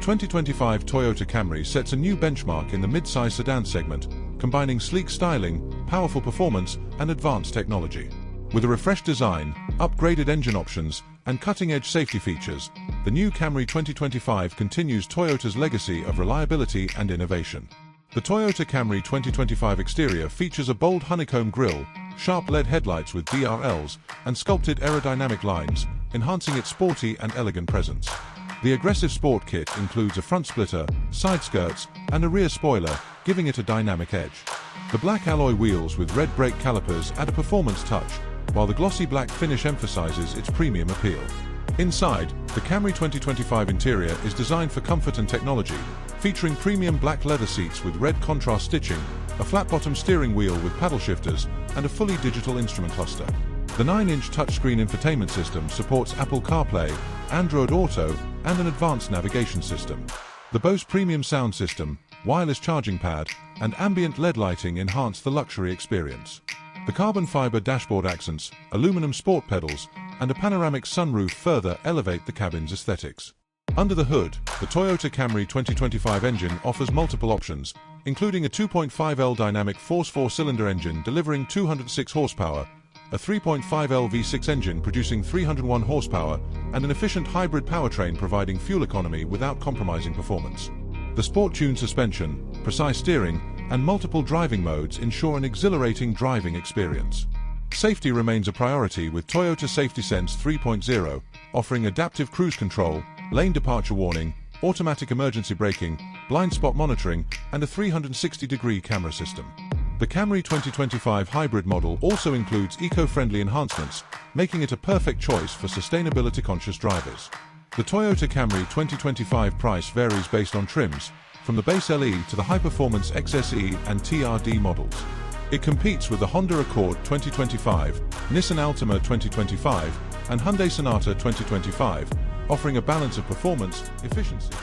2025 Toyota Camry sets a new benchmark in the mid-size sedan segment, combining sleek styling, powerful performance, and advanced technology. With a refreshed design, upgraded engine options, and cutting-edge safety features, the new Camry 2025 continues Toyota's legacy of reliability and innovation. The Toyota Camry 2025 exterior features a bold honeycomb grille, sharp LED headlights with DRLs, and sculpted aerodynamic lines, enhancing its sporty and elegant presence. The aggressive sport kit includes a front splitter, side skirts, and a rear spoiler, giving it a dynamic edge. The black alloy wheels with red brake calipers add a performance touch, while the glossy black finish emphasizes its premium appeal. Inside, the Camry 2025 interior is designed for comfort and technology, featuring premium black leather seats with red contrast stitching, a flat-bottom steering wheel with paddle shifters, and a fully digital instrument cluster. The 9-inch touchscreen infotainment system supports Apple CarPlay, Android Auto, and an advanced navigation system. The Bose premium sound system, wireless charging pad, and ambient LED lighting enhance the luxury experience. The carbon fiber dashboard accents, aluminum sport pedals, and a panoramic sunroof further elevate the cabin's aesthetics. Under the hood, the Toyota Camry 2025 engine offers multiple options, including a 2.5L dynamic force 4-cylinder engine delivering 206 horsepower, a 3.5L V6 engine producing 301 horsepower, and an efficient hybrid powertrain providing fuel economy without compromising performance. The sport-tuned suspension, precise steering, and multiple driving modes ensure an exhilarating driving experience. Safety remains a priority with Toyota Safety Sense 3.0, offering adaptive cruise control, lane departure warning, automatic emergency braking, blind spot monitoring, and a 360-degree camera system. The Camry 2025 hybrid model also includes eco-friendly enhancements, making it a perfect choice for sustainability-conscious drivers. The Toyota Camry 2025 price varies based on trims, from the base LE to the high-performance XSE and TRD models. It competes with the Honda Accord 2025, Nissan Altima 2025, and Hyundai Sonata 2025, offering a balance of performance, efficiency,